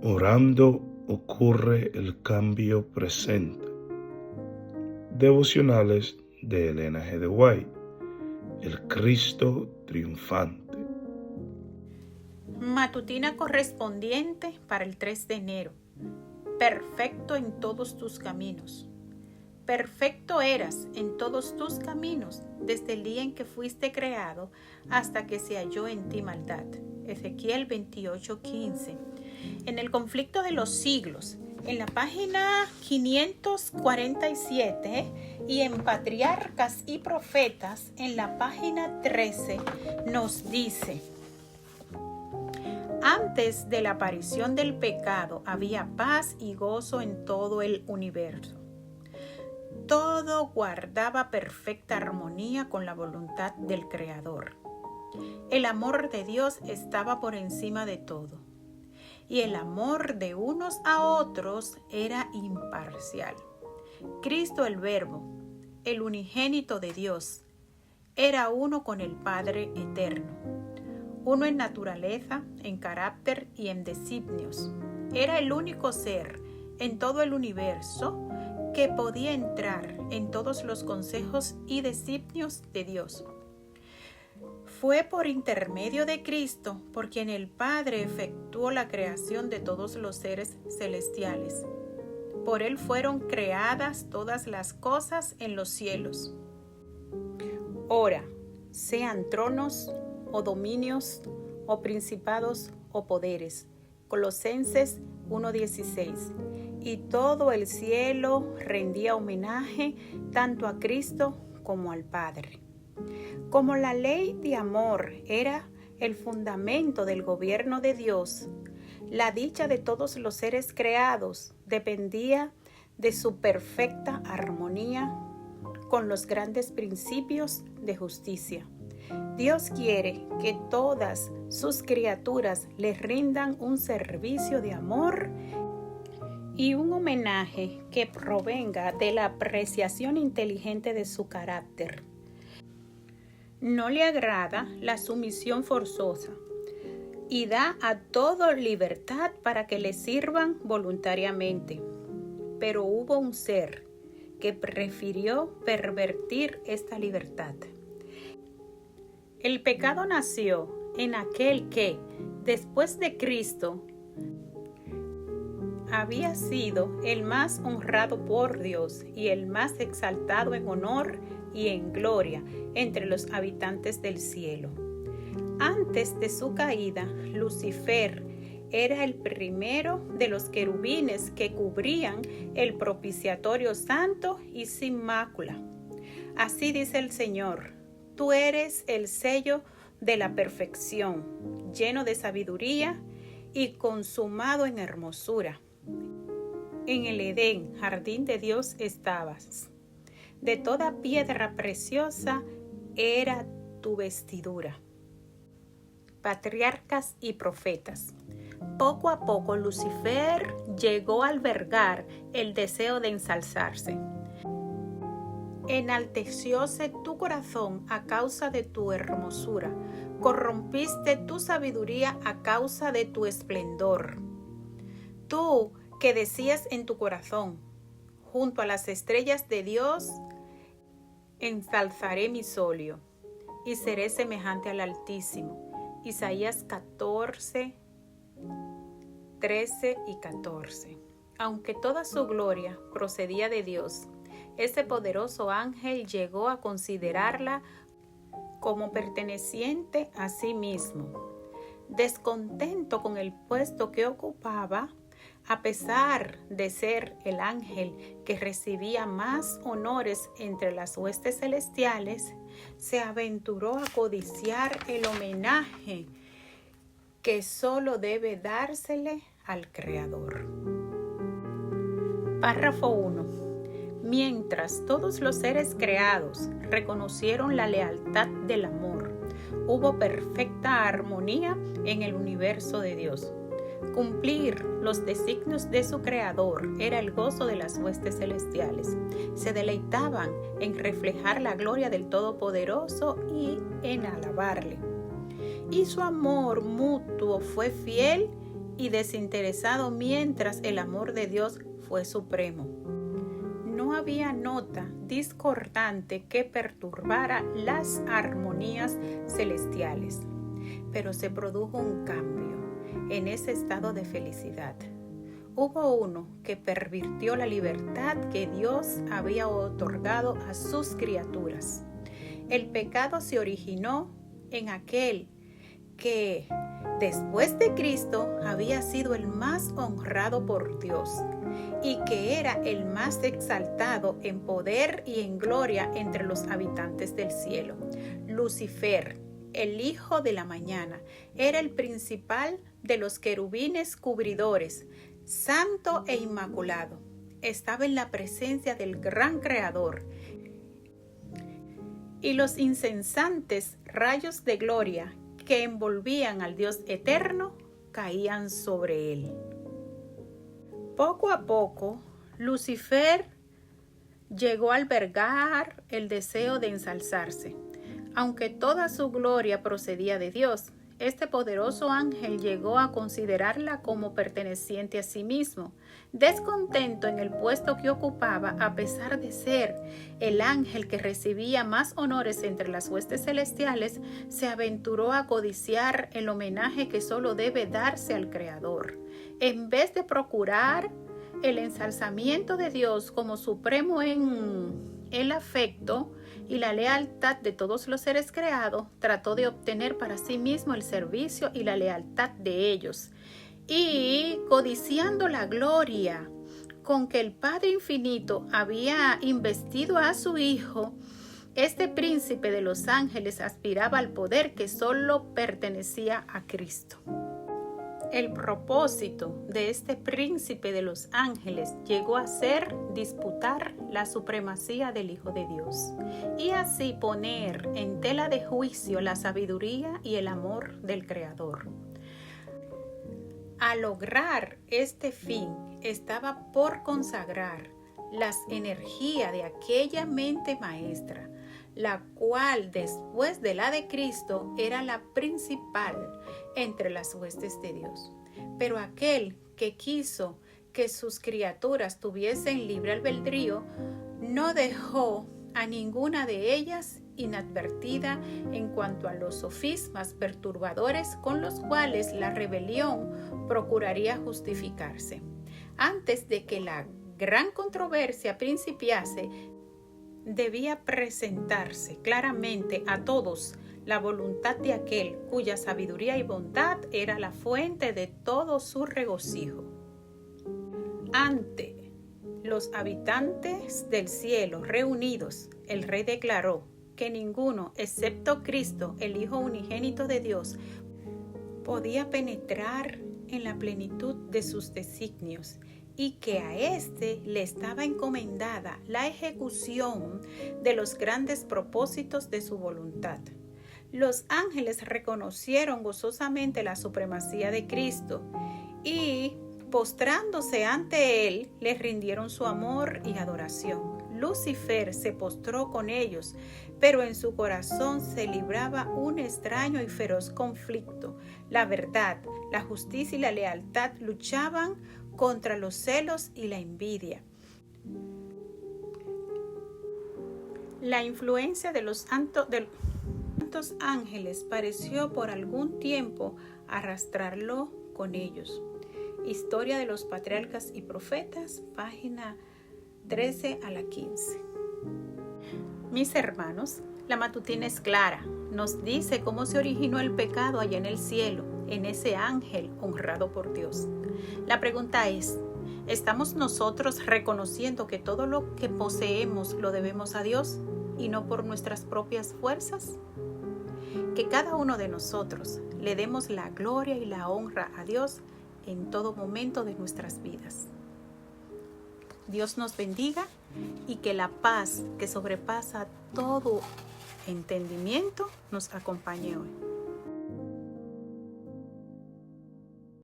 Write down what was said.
Orando ocurre el cambio presente. Devocionales de Elena G. de White. El Cristo triunfante. Matutina correspondiente para el 3 de enero. Perfecto en todos tus caminos. Perfecto eras en todos tus caminos desde el día en que fuiste creado hasta que se halló en ti maldad. Ezequiel 28:15. En el conflicto de los siglos, en la página 547 y en Patriarcas y Profetas, en la página 13, nos dice: antes de la aparición del pecado había paz y gozo en todo el universo. Todo guardaba perfecta armonía con la voluntad del Creador. El amor de Dios estaba por encima de todo, y el amor de unos a otros era imparcial. Cristo el Verbo, el unigénito de Dios, era uno con el Padre eterno, uno en naturaleza, en carácter y en designios. Era el único ser en todo el universo que podía entrar en todos los consejos y designios de Dios. Fue por intermedio de Cristo por quien el Padre efectuó la creación de todos los seres celestiales. Por Él fueron creadas todas las cosas en los cielos. Ora, sean tronos o dominios o principados o poderes. Colosenses 1:16. Y todo el cielo rendía homenaje tanto a Cristo como al Padre. Como la ley de amor era el fundamento del gobierno de Dios, la dicha de todos los seres creados dependía de su perfecta armonía con los grandes principios de justicia. Dios quiere que todas sus criaturas le rindan un servicio de amor y un homenaje que provenga de la apreciación inteligente de su carácter. No le agrada la sumisión forzosa y da a todo libertad para que le sirvan voluntariamente. Pero hubo un ser que prefirió pervertir esta libertad. El pecado nació en aquel que, después de Cristo, había sido el más honrado por Dios y el más exaltado en honor y en gloria entre los habitantes del cielo. Antes de su caída, Lucifer era el primero de los querubines que cubrían el propiciatorio santo y sin mácula. Así dice el Señor: tú eres el sello de la perfección, lleno de sabiduría y consumado en hermosura. En el Edén, jardín de Dios, estabas. De toda piedra preciosa era tu vestidura. Patriarcas y Profetas. Poco a poco Lucifer llegó a albergar el deseo de ensalzarse. Enaltecióse tu corazón a causa de tu hermosura, corrompiste tu sabiduría a causa de tu esplendor. Tú que decías en tu corazón: junto a las estrellas de Dios ensalzaré mi solio y seré semejante al Altísimo. Isaías 14, 13 y 14. Aunque toda su gloria procedía de Dios, ese poderoso ángel llegó a considerarla como perteneciente a sí mismo. Descontento con el puesto que ocupaba, a pesar de ser el ángel que recibía más honores entre las huestes celestiales, se aventuró a codiciar el homenaje que solo debe dársele al Creador. Párrafo 1. Mientras todos los seres creados reconocieron la lealtad del amor, hubo perfecta armonía en el universo de Dios. Cumplir los designios de su Creador era el gozo de las huestes celestiales. Se deleitaban en reflejar la gloria del Todopoderoso y en alabarle. Y su amor mutuo fue fiel y desinteresado, mientras el amor de Dios fue supremo. No había nota discordante que perturbara las armonías celestiales, pero se produjo un cambio en ese estado de felicidad. Hubo uno que pervirtió la libertad que Dios había otorgado a sus criaturas. El pecado se originó en aquel que, después de Cristo, había sido el más honrado por Dios y que era el más exaltado en poder y en gloria entre los habitantes del cielo. Lucifer, el hijo de la mañana, era el principal de los querubines cubridores, santo e inmaculado. Estaba en la presencia del gran Creador, y los incesantes rayos de gloria que envolvían al Dios eterno caían sobre él. Poco a poco, Lucifer llegó a albergar el deseo de ensalzarse. Aunque toda su gloria procedía de Dios, este poderoso ángel llegó a considerarla como perteneciente a sí mismo. Descontento en el puesto que ocupaba, a pesar de ser el ángel que recibía más honores entre las huestes celestiales, se aventuró a codiciar el homenaje que solo debe darse al Creador. En vez de procurar el ensalzamiento de Dios como supremo en el afecto y la lealtad de todos los seres creados, trató de obtener para sí mismo el servicio y la lealtad de ellos. Y codiciando la gloria con que el Padre Infinito había investido a su Hijo, este príncipe de los ángeles aspiraba al poder que solo pertenecía a Cristo. El propósito de este príncipe de los ángeles llegó a ser disputar la supremacía del Hijo de Dios y así poner en tela de juicio la sabiduría y el amor del Creador. Al lograr este fin, estaba por consagrar las energías de aquella mente maestra, la cual después de la de Cristo era la principal entre las huestes de Dios. Pero aquel que quiso que sus criaturas tuviesen libre albedrío, no dejó a ninguna de ellas inadvertida en cuanto a los sofismas perturbadores con los cuales la rebelión procuraría justificarse. Antes de que la gran controversia principiase, debía presentarse claramente a todos la voluntad de aquel cuya sabiduría y bondad era la fuente de todo su regocijo. Ante los habitantes del cielo reunidos, el rey declaró que ninguno, excepto Cristo, el Hijo unigénito de Dios, podía penetrar en la plenitud de sus designios, y que a éste le estaba encomendada la ejecución de los grandes propósitos de su voluntad. Los ángeles reconocieron gozosamente la supremacía de Cristo y, postrándose ante él, le rindieron su amor y adoración. Lucifer se postró con ellos, pero en su corazón se libraba un extraño y feroz conflicto. La verdad, la justicia y la lealtad luchaban contra los celos y la envidia. La influencia de los santos ángeles pareció por algún tiempo arrastrarlo con ellos. Historia de los Patriarcas y Profetas, página 13 a la 15. Mis hermanos, la matutina es clara. Nos dice cómo se originó el pecado allá en el cielo, en ese ángel honrado por Dios. La pregunta es, ¿estamos nosotros reconociendo que todo lo que poseemos lo debemos a Dios y no por nuestras propias fuerzas? Que cada uno de nosotros le demos la gloria y la honra a Dios en todo momento de nuestras vidas. Dios nos bendiga y que la paz que sobrepasa todo entendimiento nos acompañe hoy.